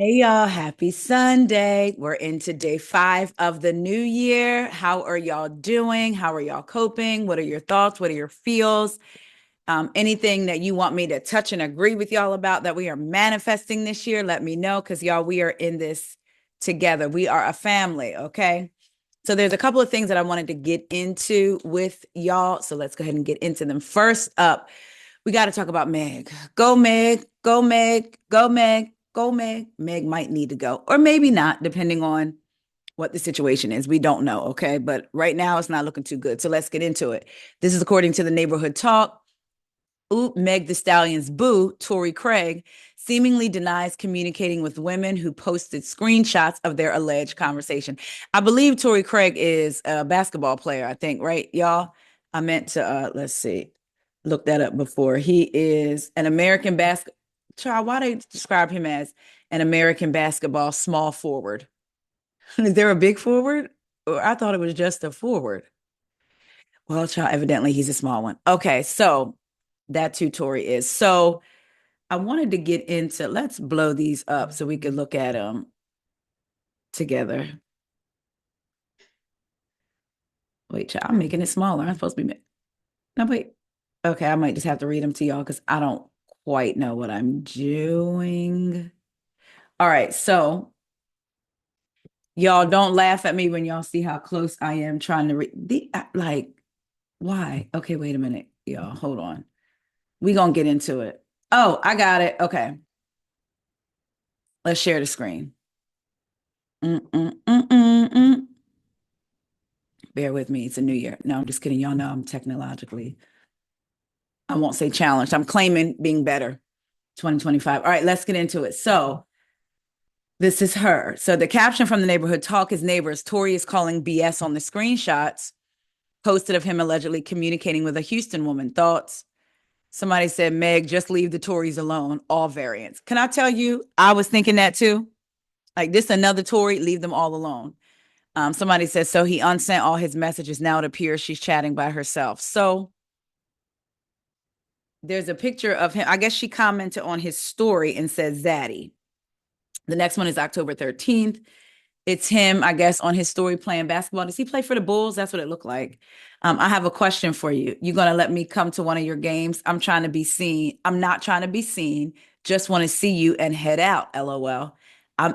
Hey y'all, happy Sunday. We're into day 5 of the new year. How are y'all doing? How are y'all coping? What are your thoughts? What are your feels? Anything that you want me to touch and agree with y'all about that we are manifesting this year, let me know because y'all, we are in this together. We are a family, okay? So there's a couple of things that I wanted to get into with y'all. So let's go ahead and get into them. First up, we got to talk about Meg. Go, Meg. Go, Meg. Go, Meg. Go, Meg. Meg might need to go, or maybe not, depending on what the situation is. We don't know. Okay. But right now, it's not looking too good. So let's get into it. This is according to the neighborhood talk. Oop, Meg Thee Stallion's boo, Torrey Craig, seemingly denies communicating with women who posted screenshots of their alleged conversation. I believe Torrey Craig is a basketball player, I think, right, y'all? I meant to, let's see, look that up before. He is an American basketball, child, why they describe him as an American basketball small forward? Is there a big forward? Or I thought it was just a forward. Well, child, evidently he's a small one. Okay, so that too, Tori is. So I wanted to get into, let's blow these up so we could look at them together. Wait, child, I'm making it smaller. I'm supposed to be, no, wait. Okay, I might just have to read them to y'all because I don't quite know what I'm doing. All right, so y'all don't laugh at me when y'all see how close I am trying to read. Like, why? Okay, wait a minute, y'all. Hold on. We gonna get into it. Oh, I got it. Okay, let's share the screen. Mm-mm-mm-mm-mm. Bear with me. It's a new year. No, I'm just kidding. Y'all know I'm technologically, I won't say challenged. I'm claiming being better. 2025. All right, let's get into it. So this is her. So the caption from the neighborhood talk is neighbors. Tori is calling BS on the screenshots posted of him allegedly communicating with a Houston woman. Thoughts? Somebody said, Meg, just leave the Tories alone. All variants. Can I tell you, I was thinking that too. Like this, another Tory, leave them all alone. Somebody says, so he unsent all his messages. Now it appears she's chatting by herself. So there's a picture of him. I guess she commented on his story and said Zaddy. The next one is October 13th. It's him, I guess, on his story playing basketball. Does he play for the Bulls? That's what it looked like. I have a question for you. You gonna let me come to one of your games? I'm trying to be seen. I'm not trying to be seen. Just want to see you and head out. LOL.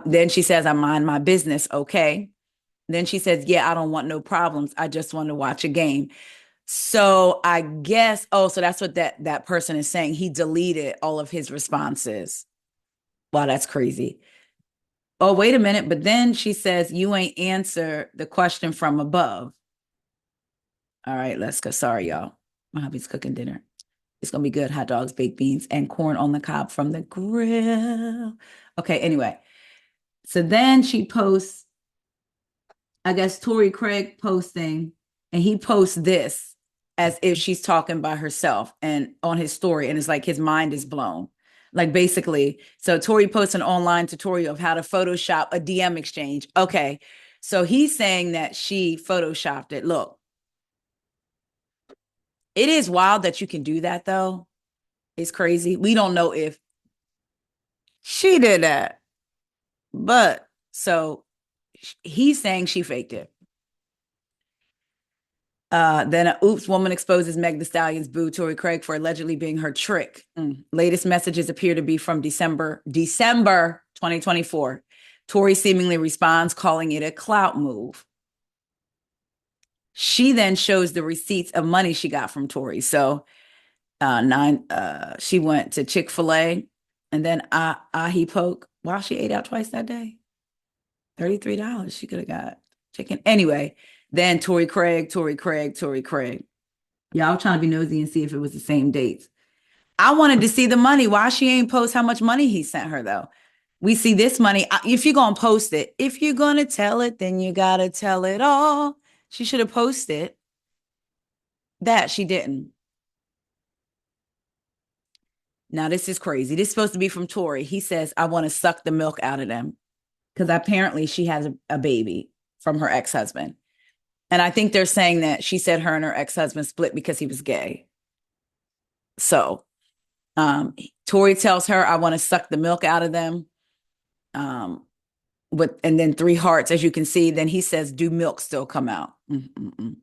Then she says, I mind my business. Okay. Then she says, yeah, I don't want no problems. I just want to watch a game. So I guess, oh, so that's what that person is saying. He deleted all of his responses. Wow, that's crazy. Oh, wait a minute. But then she says, you ain't answer the question from above. All right, let's go. Sorry, y'all. My hubby's cooking dinner. It's gonna be good. Hot dogs, baked beans, and corn on the cob from the grill. Okay, anyway. So then she posts, I guess Torrey Craig posting, and he posts this as if she's talking by herself and on his story, and it's like his mind is blown. Like basically, so Tori posts an online tutorial of how to Photoshop a DM exchange. Okay, so he's saying that she Photoshopped it. Look, it is wild that you can do that though. It's crazy. We don't know if she did that, but so he's saying she faked it. Then a oops woman exposes Meg Thee Stallion's boo Torrey Craig for allegedly being her trick. Latest messages appear to be from December 2024. Torrey seemingly responds, calling it a clout move. She then shows the receipts of money she got from Torrey. So she went to Chick-fil-A and then ahi poke. Wow, she ate out twice that day. $33 she could have got chicken. Anyway, then Torrey Craig. Y'all trying to be nosy and see if it was the same dates. I wanted to see the money. Why she ain't post how much money he sent her though? We see this money. If you're gonna post it, if you're gonna tell it, then you gotta tell it all. She should have posted that. She didn't. Now this is crazy. This is supposed to be from Tori. He says, I want to suck the milk out of them. Because apparently she has a baby from her ex-husband. And I think they're saying that she said her and her ex-husband split because he was gay. So Tori tells her, I want to suck the milk out of them. Um, and then three hearts, as you can see. Then he says, "Do milk still come out?" Mm-mm-mm.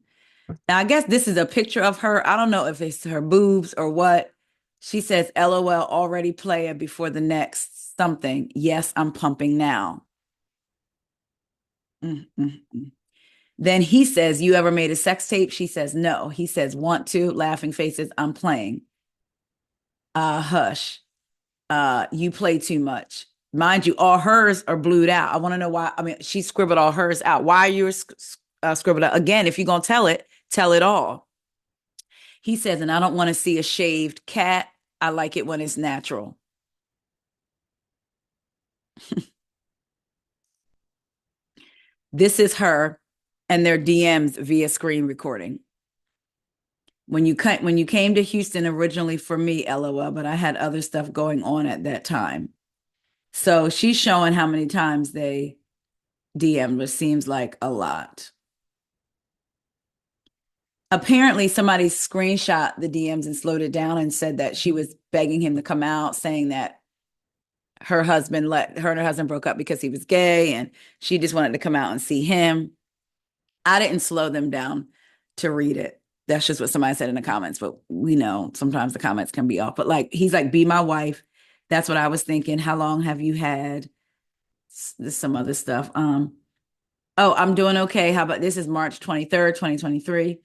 Now, I guess this is a picture of her. I don't know if it's her boobs or what. She says, "LOL, already player before the next something. Yes, I'm pumping now." Mm-mm-mm. Then he says, "You ever made a sex tape?" She says, "No." He says, "Want to?" Laughing faces. "I'm playing." Hush. You play too much. Mind you, all hers are blued out. I want to know why. I mean, she scribbled all hers out. Why are you scribbled out? Again, if you're going to tell it all. He says, "And I don't want to see a shaved cat. I like it when it's natural." This is her and their DMs via screen recording. When you came to Houston originally for me, LOL, but I had other stuff going on at that time. So she's showing how many times they DM'd, which seems like a lot. Apparently, somebody screenshot the DMs and slowed it down and said that she was begging him to come out, saying that her and her husband broke up because he was gay and she just wanted to come out and see him. I didn't slow them down to read it. That's just what somebody said in the comments, but we know sometimes the comments can be off. But like he's like, "Be my wife." That's what I was thinking. How long have you had? There's some other stuff. Oh, I'm doing okay. How about this is March 23rd, 2023.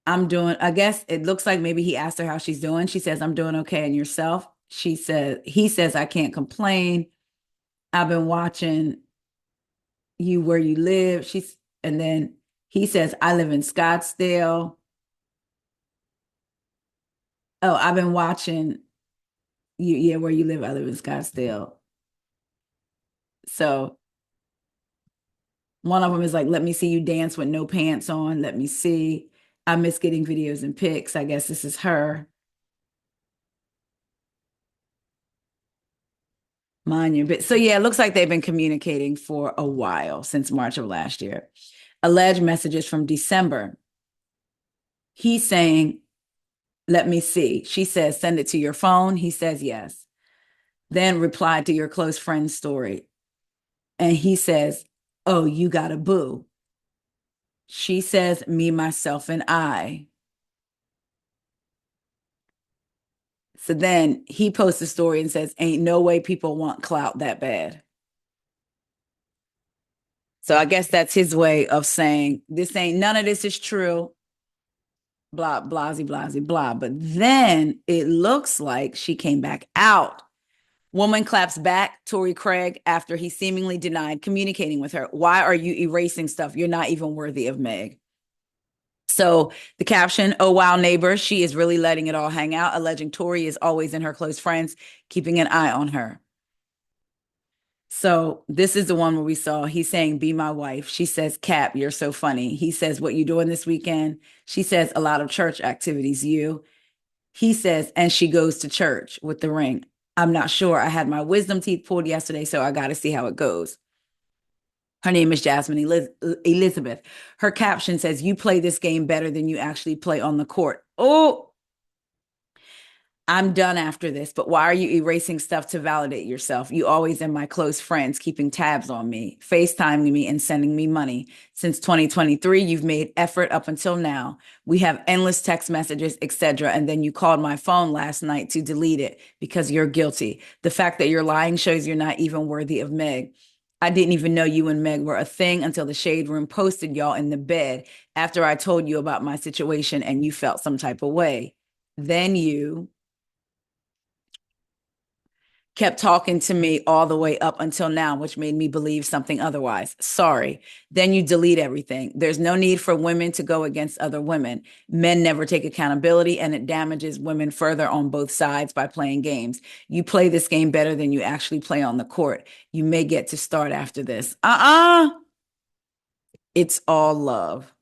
I guess it looks like maybe he asked her how she's doing. She says, "I'm doing okay. And yourself?" He says, "I can't complain. I've been watching you where you live." And then he says, "I live in Scottsdale." Oh, "I've been watching you. Yeah, where you live. I live in Scottsdale." So one of them is like, "Let me see you dance with no pants on. Let me see. I miss getting videos and pics." I guess this is her. Mind you. But so yeah, it looks like they've been communicating for a while since March of last year. Alleged messages from December. He's saying, "Let me see." She says, "Send it to your phone." He says, "Yes." Then replied to your close friend's story. And he says, "Oh, you got a boo." She says, "Me, myself, and I." So then he posts a story and says, "Ain't no way people want clout that bad." So I guess that's his way of saying none of this is true, blah, blasey, blasey, blah. But then it looks like she came back out. Woman claps back, Torrey Craig, after he seemingly denied communicating with her. "Why are you erasing stuff? You're not even worthy of Meg." So the caption, "Oh, wow, neighbor, she is really letting it all hang out," alleging Torrey is always in her close friends, keeping an eye on her. So this is the one where we saw he's saying, "Be my wife." She says, "Cap, you're so funny." He says, "What you doing this weekend?" She says, "A lot of church activities." You. He says, "And she goes to church with the ring." "I'm not sure. I had my wisdom teeth pulled yesterday, so I got to see how it goes." Her name is Jasmine Elizabeth. Her caption says, "You play this game better than you actually play on the court." Oh, "I'm done after this, but why are you erasing stuff to validate yourself? You always in my close friends, keeping tabs on me, FaceTiming me and sending me money. Since 2023, you've made effort up until now. We have endless text messages, etc. And then you called my phone last night to delete it because you're guilty. The fact that you're lying shows you're not even worthy of Meg. I didn't even know you and Meg were a thing until the Shade Room posted y'all in the bed after I told you about my situation and you felt some type of way. Then you kept talking to me all the way up until now, which made me believe something otherwise. Sorry. Then you delete everything. There's no need for women to go against other women. Men never take accountability, and it damages women further on both sides by playing games. You play this game better than you actually play on the court. You may get to start after this. It's all love.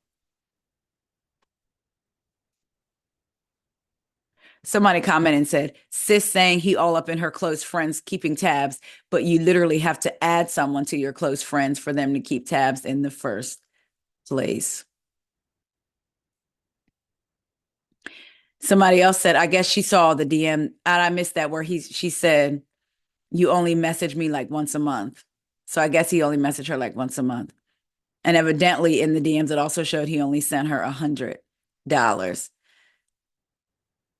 Somebody commented and said, "Sis saying he all up in her close friends keeping tabs, but you literally have to add someone to your close friends for them to keep tabs in the first place." Somebody else said, "I guess she saw the DM." And I missed that where she said, You only message me like once a month. So I guess he only messaged her like once a month. And evidently in the DMs, it also showed he only sent her $100.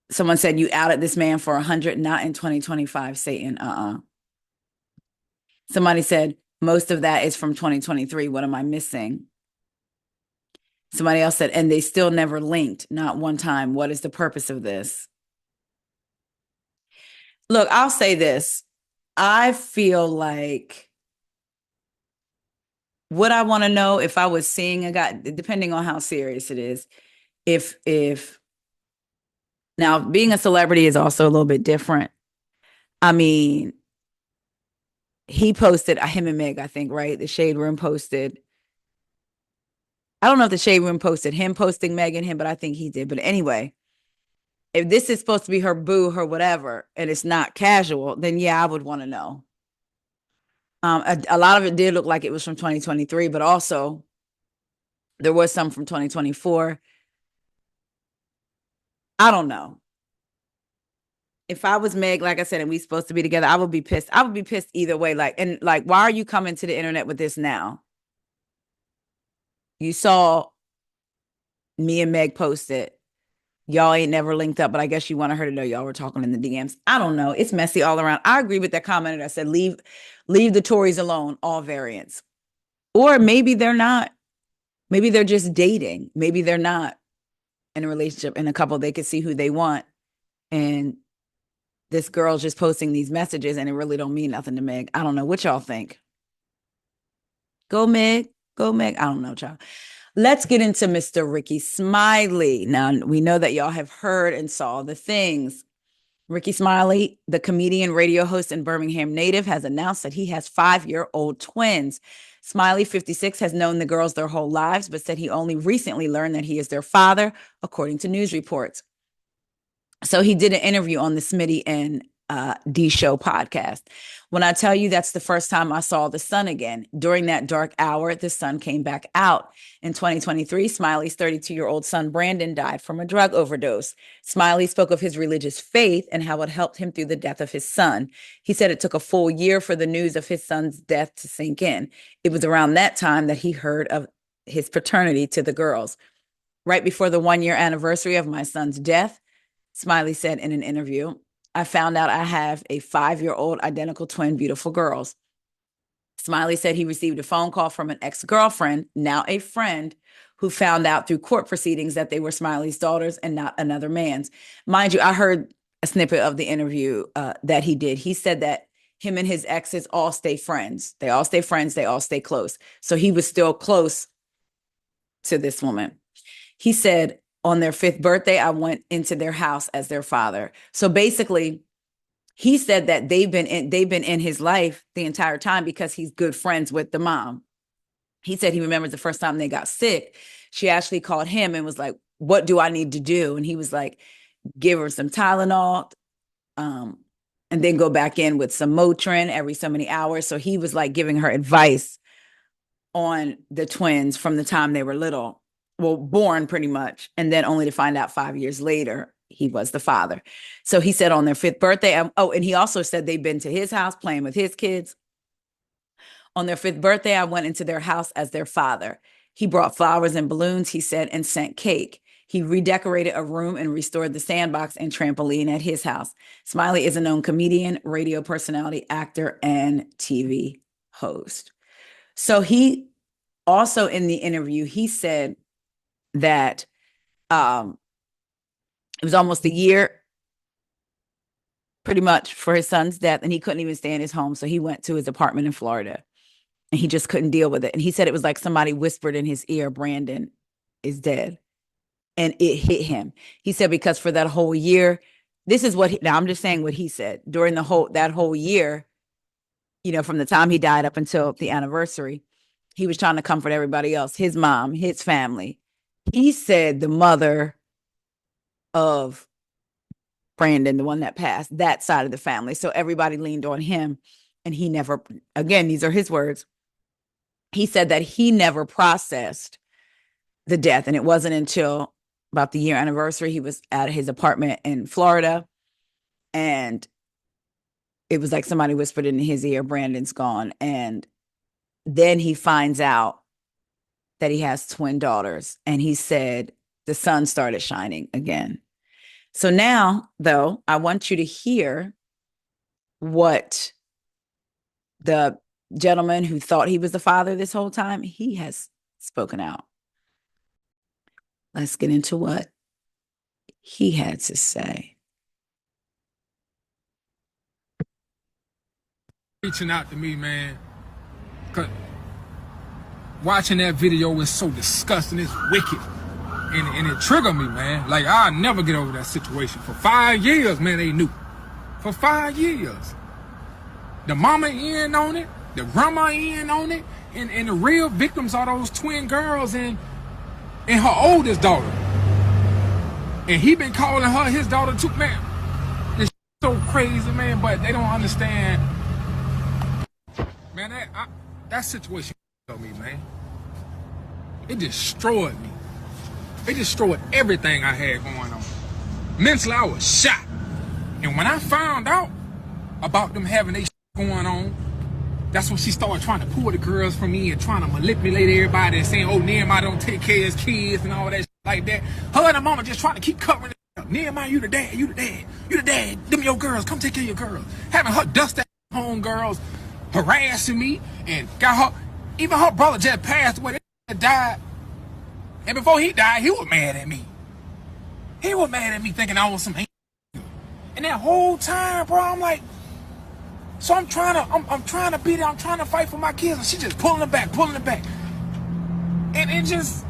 Someone said, you outed this man for 100, not in 2025, Satan. Somebody said, most of that is from 2023. What am I missing? Somebody else said, and they still never linked, not one time. What is the purpose of this? Look, I'll say this. I feel like what I want to know if I was seeing a guy, depending on how serious it is, if now being a celebrity is also a little bit different. I mean, he posted him and Meg, I think, right? The Shade Room posted. I don't know if the Shade Room posted him posting Meg and him, but I think he did. But anyway, if this is supposed to be her boo, her whatever, and it's not casual, then yeah, I would want to know. A lot of it did look like it was from 2023, but also there was some from 2024. I don't know. If I was Meg, like I said, and we supposed to be together, I would be pissed. I would be pissed either way. Like, and like, why are you coming to the internet with this now? You saw me and Meg post it. Y'all ain't never linked up, but I guess you wanted her to know y'all were talking in the DMs. I don't know. It's messy all around. I agree with that commenter that said leave the Tories alone, all variants. Or maybe they're not. Maybe they're just dating. Maybe they're not in a relationship. In a couple, they could see who they want. And this girl's just posting these messages and it really don't mean nothing to Meg. I don't know what y'all think. Go Meg. Go Meg. I don't know, child. Let's get into Mr. Rickey Smiley. Now, we know that y'all have heard and saw the things. Rickey Smiley, the comedian, radio host, and Birmingham native, has announced that he has 5-year-old twins. Smiley, 56, has known the girls their whole lives, but said he only recently learned that he is their father, according to news reports. So he did an interview on the Smitty and D Show podcast. When I tell you that's the first time I saw the sun again, during that dark hour, the sun came back out. In 2023, Smiley's 32-year-old son, Brandon, died from a drug overdose. Smiley spoke of his religious faith and how it helped him through the death of his son. He said it took a full year for the news of his son's death to sink in. It was around that time that he heard of his paternity to the girls. Right before the 1-year anniversary of my son's death, Smiley said in an interview, I found out I have a 5-year-old identical twin, beautiful girls. Smiley said he received a phone call from an ex-girlfriend, now a friend, who found out through court proceedings that they were Smiley's daughters and not another man's. Mind you, I heard a snippet of the interview that he did. He said that him and his exes all stay friends. They all stay friends. They all stay close. So he was still close to this woman. He said, on their 5th birthday, I went into their house as their father. So basically, he said that they've been in his life the entire time because he's good friends with the mom. He said he remembers the first time they got sick. She actually called him and was like, what do I need to do? And he was like, give her some Tylenol, and then go back in with some Motrin every so many hours. So he was like giving her advice on the twins from the time they were little. Well, born pretty much, and then only to find out 5 years later he was the father. So he said on their 5th birthday, and he also said they've been to his house playing with his kids. On their 5th birthday, I went into their house as their father. He brought flowers and balloons, he said, and sent cake. He redecorated a room and restored the sandbox and trampoline at his house. Smiley is a known comedian, radio personality, actor, and TV host. So he also, in the interview, he said that it was almost a year pretty much for his son's death, and he couldn't even stay in his home. So he went to his apartment in Florida and he just couldn't deal with it. And he said it was like somebody whispered in his ear, Brandon is dead. And it hit him. He said, because for that whole year, this is what now I'm just saying what he said during that whole year, from the time he died up until the anniversary, he was trying to comfort everybody else, his mom, his family. He said the mother of Brandon, the one that passed, that side of the family. So everybody leaned on him. And he never, again, these are his words. He said that he never processed the death. And it wasn't until about the year anniversary, he was at his apartment in Florida. And it was like somebody whispered in his ear, Brandon's gone. And then he finds out that he has twin daughters. And he said the sun started shining again. So now, though, I want you to hear what the gentleman who thought he was the father this whole time, he has spoken out. Let's get into what he had to say. Reaching out to me, man, because watching that video was so disgusting. It's wicked. And it triggered me, man. Like, I'll never get over that situation. For 5 years, man, they knew. For 5 years. The mama in on it, the grandma in on it, and the real victims are those twin girls and her oldest daughter. And he been calling her his daughter too, man. It's so crazy, man, but they don't understand. Man, that situation killed me, man. It destroyed me. It destroyed everything I had going on. Mentally, I was shot. And when I found out about them having their going on, that's when she started trying to pull the girls from me and trying to manipulate everybody and saying, oh, Nehemiah don't take care of his kids and all that shit like that. Her and her mama just trying to keep covering it up. Nehemiah, you the dad, you the dad, you the dad. Them your girls, come take care of your girls. Having her dust that home girls, harassing me, and got her, even her brother just passed away, that died. And before he died, he was mad at me. He was mad at me thinking I was some hate. And that whole time, bro, I'm like, so I'm trying to be there, I'm trying to fight for my kids, and she just pulling it back. And it just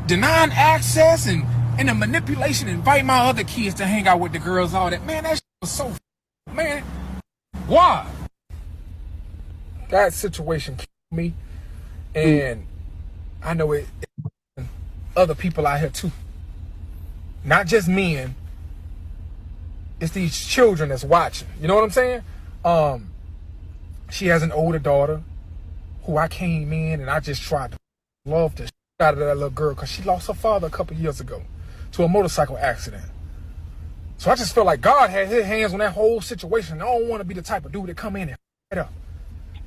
denying access and the manipulation, invite my other kids to hang out with the girls, all that. Man, that shit was so, man, why? That situation killed me, and I know it other people out here too. Not just men. It's these children that's watching. You know what I'm saying? She has an older daughter who I came in and I just tried to love the shit out of that little girl because she lost her father a couple years ago to a motorcycle accident. So I just felt like God had his hands on that whole situation. I don't want to be the type of dude that come in and f it up.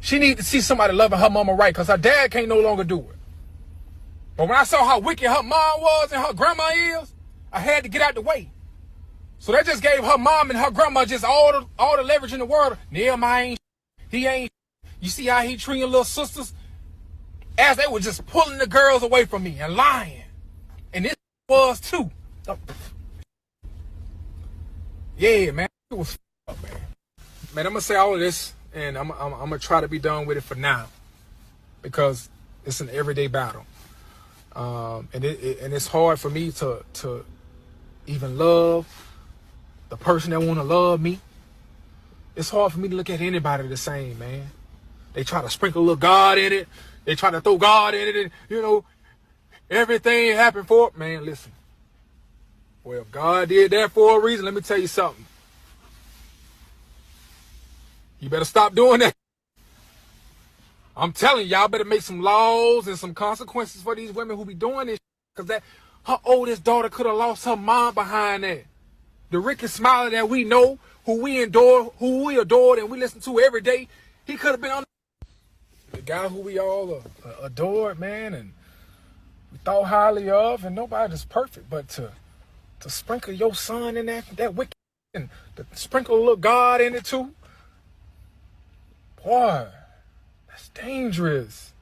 She needs to see somebody loving her mama right because her dad can't no longer do it. But when I saw how wicked her mom was and her grandma is, I had to get out the way. So that just gave her mom and her grandma just all the leverage in the world. Nehemiah ain't, he ain't. You see how he treating little sisters? As they were just pulling the girls away from me and lying. And this was too. Yeah, man. It was up, man. Man, I'm going to say all of this, and I'm going to try to be done with it for now. Because it's an everyday battle. And it's hard for me to even love the person that want to love me. It's hard for me to look at anybody the same, man. They try to sprinkle a little God in it. They try to throw God in it, and, you know, everything happened for it. Man, listen. Well, if God did that for a reason, let me tell you something. You better stop doing that. I'm telling y'all better make some laws and some consequences for these women who be doing this, because that her oldest daughter could have lost her mom behind that. The Rickey Smiley that we know, who we adored and we listen to every day, he could have been on the guy who we all adored, man, and we thought highly of, and nobody's perfect, but to sprinkle your son in that wicked, and to sprinkle a little God in it too, boy, that's dangerous.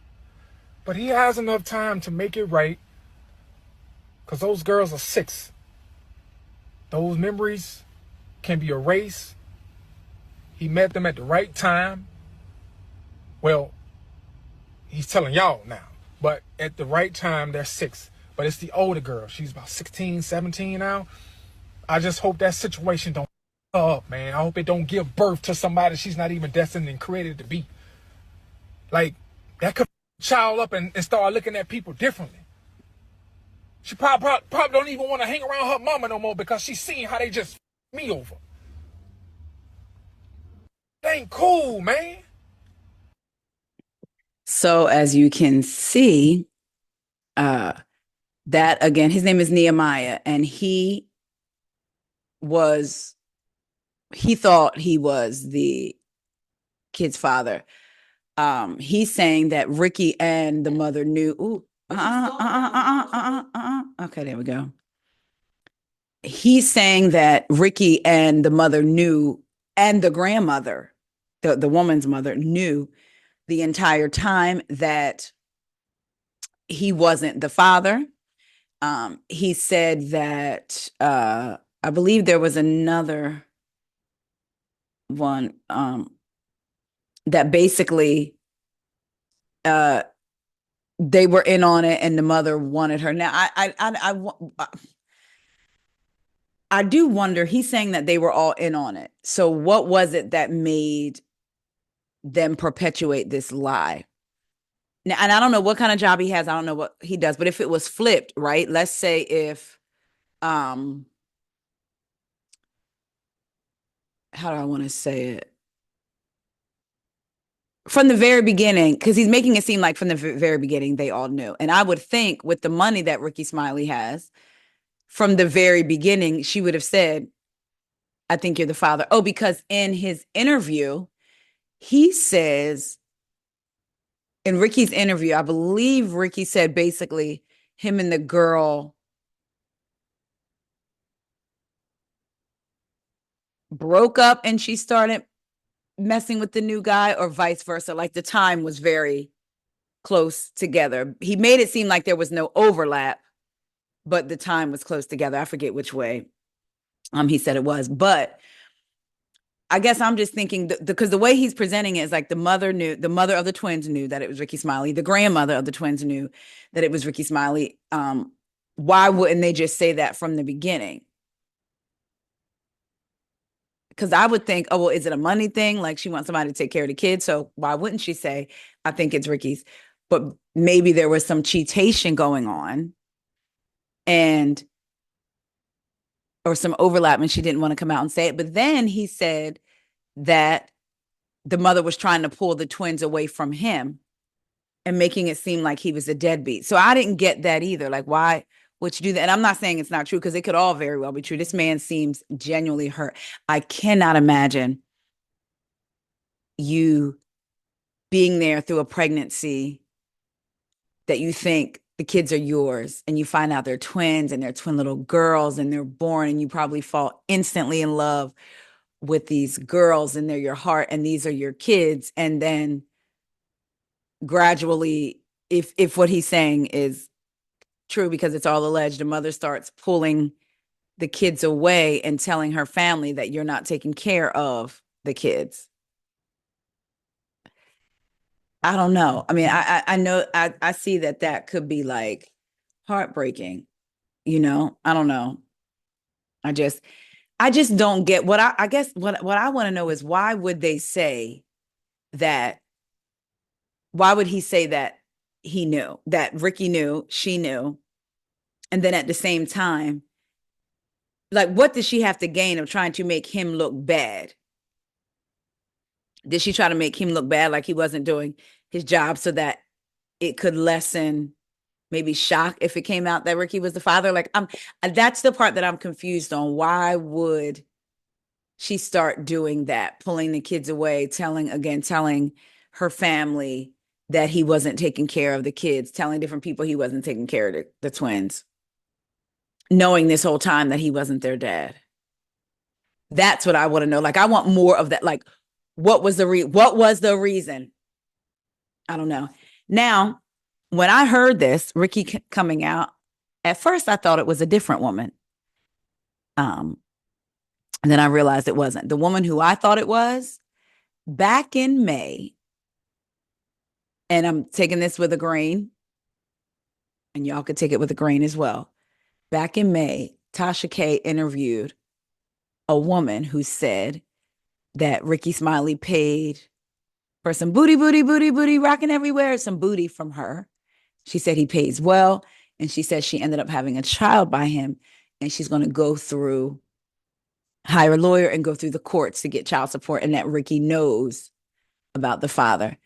But he has enough time to make it right, because those girls are 6. Those memories can be erased. He met them at the right time. Well, he's telling y'all now, but at the right time, they're 6. But it's the older girl. She's about 16, 17 now. I just hope that situation don't up, man. I hope it don't give birth to somebody she's not even destined and created to be. Like, that could child up and start looking at people differently. She probably don't even want to hang around her mama no more because she's seeing how they just me over. That ain't cool, man. So as you can see, that again, his name is Nehemiah, and he was he thought he was the kid's father. He's saying that Rickey and the mother knew. Ooh, okay, there we go. He's saying that Rickey and the mother knew, and the grandmother, the woman's mother, knew the entire time that he wasn't the father. He said that I believe there was another one that basically uh, they were in on it, and the mother wanted her. Now, I do wonder. He's saying that they were all in on it. So, what was it that made them perpetuate this lie? Now, and I don't know what kind of job he has. I don't know what he does. But if it was flipped, right? Let's say if how do I want to say it? From the very beginning, because he's making it seem like from the very beginning they all knew. And I would think with the money that Rickey Smiley has, from the very beginning, she would have said, I think you're the father. Oh, because in his interview, he says, in Rickey's interview, I believe Rickey said basically him and the girl broke up and she started messing with the new guy, or vice versa. Like the time was very close together. He made it seem like there was no overlap, but the time was close together. I forget which way he said it was, but I guess I'm just thinking because the way he's presenting it is like the mother of the twins knew that it was Rickey Smiley. The grandmother of the twins knew that it was Rickey Smiley. Why wouldn't they just say that from the beginning? Because I would think, oh, well, is it a money thing? Like she wants somebody to take care of the kids. So why wouldn't she say, I think it's Rickey's? But maybe there was some cheatation going on and or some overlap and she didn't want to come out and say it. But then he said that the mother was trying to pull the twins away from him and making it seem like he was a deadbeat. So I didn't get that either. Like, why would you do that? And I'm not saying it's not true because it could all very well be true. This man seems genuinely hurt. I cannot imagine you being there through a pregnancy that you think the kids are yours and you find out they're twins and they're twin little girls and they're born and you probably fall instantly in love with these girls and they're your heart and these are your kids. And then gradually, if what he's saying is true, because it's all alleged, the mother starts pulling the kids away and telling her family that you're not taking care of the kids. I don't know. I mean, I know I see that could be like heartbreaking, I don't know. I just I just don't get what I guess what I want to know is why would they say that why would he say that he knew that Rickey knew, she knew, and then at the same time, like what did she have to gain of trying to make him look bad? Did she try to make him look bad like he wasn't doing his job so that it could lessen maybe shock if it came out that Rickey was the father? Like that's the part that I'm confused on. Why would she start doing that, pulling the kids away, telling her family that he wasn't taking care of the kids, telling different people he wasn't taking care of the twins, knowing this whole time that he wasn't their dad? That's what I want to know. Like, I want more of that. Like, what was the reason? I don't know. Now, when I heard this, Rickey coming out, at first I thought it was a different woman. And then I realized it wasn't. The woman who I thought it was, back in May, and I'm taking this with a grain, and y'all could take it with a grain as well. Back in May, Tasha K interviewed a woman who said that Rickey Smiley paid for some booty, rocking everywhere, some booty from her. She said he pays well, and she said she ended up having a child by him, and she's going to hire a lawyer and go through the courts to get child support, and that Rickey knows about the father.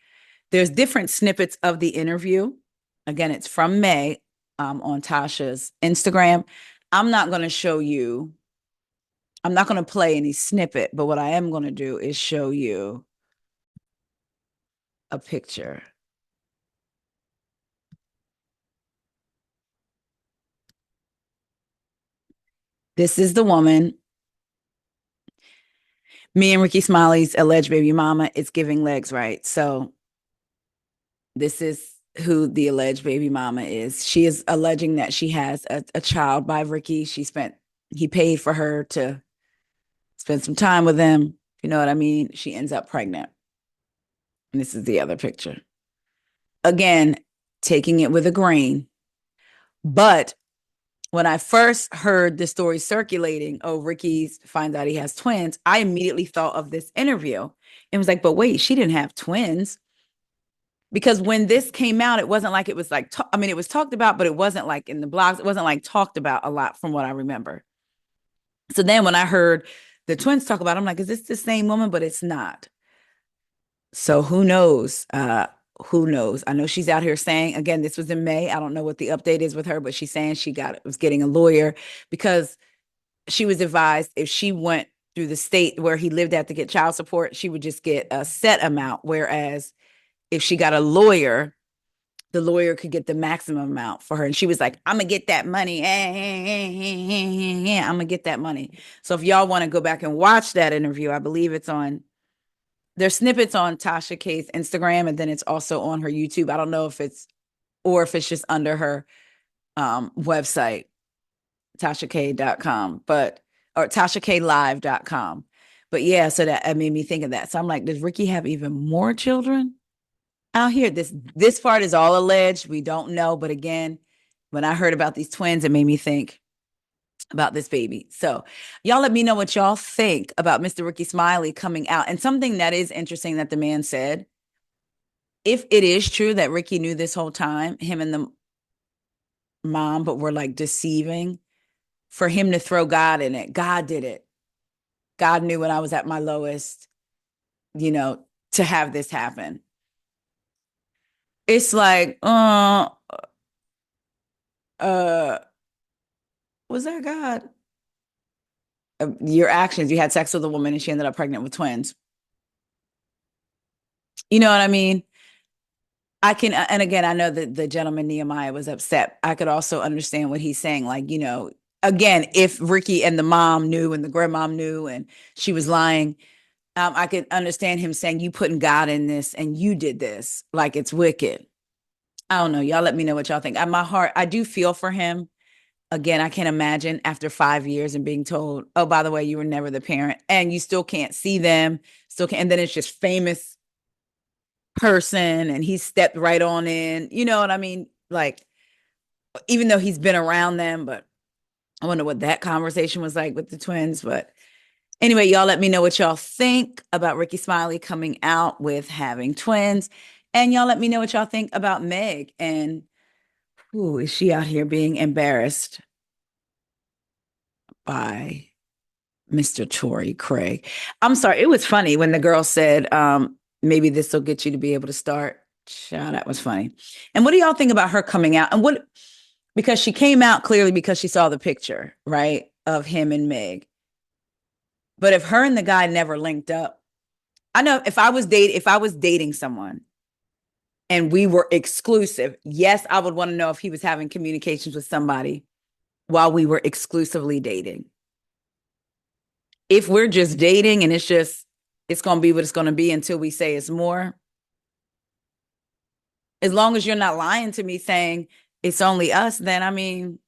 There's different snippets of the interview. Again, it's from May on Tasha's Instagram. I'm not going to show you I'm not going to play any snippet, but what I am going to do is show you a picture. This is the woman. Me and Rickey Smiley's alleged baby mama is giving legs, right? So this is who the alleged baby mama is. She is alleging that she has a child by Rickey. He paid for her to spend some time with him. You know what I mean? She ends up pregnant. And this is the other picture. Again, taking it with a grain. But when I first heard the story circulating, oh, Rickey finds out he has twins, I immediately thought of this interview and was like, but wait, she didn't have twins. Because when this came out, it wasn't like it was like, it was talked about, but it wasn't like in the blogs. It wasn't like talked about a lot from what I remember. So then when I heard the twins talk about it, I'm like, is this the same woman? But it's not. So who knows? Who knows? I know she's out here saying, again, this was in May. I don't know what the update is with her, but she's saying was getting a lawyer because she was advised if she went through the state where he lived at to get child support, she would just get a set amount. Whereas if she got a lawyer, the lawyer could get the maximum amount for her. And she was like, I'm going to get that money. I'm going to get that money. So if y'all want to go back and watch that interview, I believe there's snippets on Tasha K's Instagram, and then it's also on her YouTube. I don't know if it's just under her website, TashaK.com, or TashaKLive.com. But yeah, so that made me think of that. So I'm like, does Rickey have even more children out here? This part is all alleged. We don't know. But again, when I heard about these twins, it made me think about this baby. So y'all let me know what y'all think about Mr. Rickey Smiley coming out. And something that is interesting that the man said, if it is true that Rickey knew this whole time, him and the mom, but were like deceiving, for him to throw God in it. God did it. God knew when I was at my lowest, to have this happen. It's like, was that God? Your actions, you had sex with a woman and she ended up pregnant with twins. You know what I mean? And again, I know that the gentleman Nehemiah was upset. I could also understand what he's saying. Like, again, if Rickey and the mom knew and the grandmom knew and she was lying, I could understand him saying, you putting God in this and you did this. Like, it's wicked. I don't know. Y'all let me know what y'all think. My heart, I do feel for him. Again, I can't imagine after 5 years and being told, oh, by the way, you were never the parent and you still can't see them, and then it's just famous person and he stepped right on in. You know what I mean? Like, even though he's been around them, but I wonder what that conversation was like with the twins. But anyway, y'all let me know what y'all think about Rickey Smiley coming out with having twins. And y'all let me know what y'all think about Meg. And is she out here being embarrassed by Mr. Torrey Craig? I'm sorry. It was funny when the girl said, maybe this will get you to be able to start. Child, that was funny. And what do y'all think about her coming out? And because she came out clearly because she saw the picture, right, of him and Meg. But if her and the guy never linked up, I know if I was dating someone and we were exclusive, yes, I would want to know if he was having communications with somebody while we were exclusively dating. If we're just dating and it's going to be what it's going to be until we say it's more, as long as you're not lying to me saying it's only us, then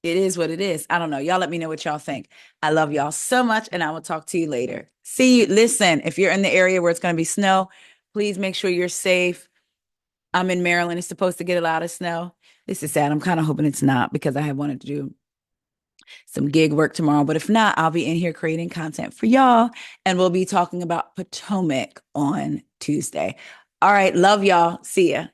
it is what it is. I don't know. Y'all let me know what y'all think. I love y'all so much, and I will talk to you later. See you. Listen, if you're in the area where it's going to be snow, please make sure you're safe. I'm in Maryland. It's supposed to get a lot of snow. This is sad. I'm kind of hoping it's not because I have wanted to do some gig work tomorrow. But if not, I'll be in here creating content for y'all, and we'll be talking about Potomac on Tuesday. All right. Love y'all. See ya.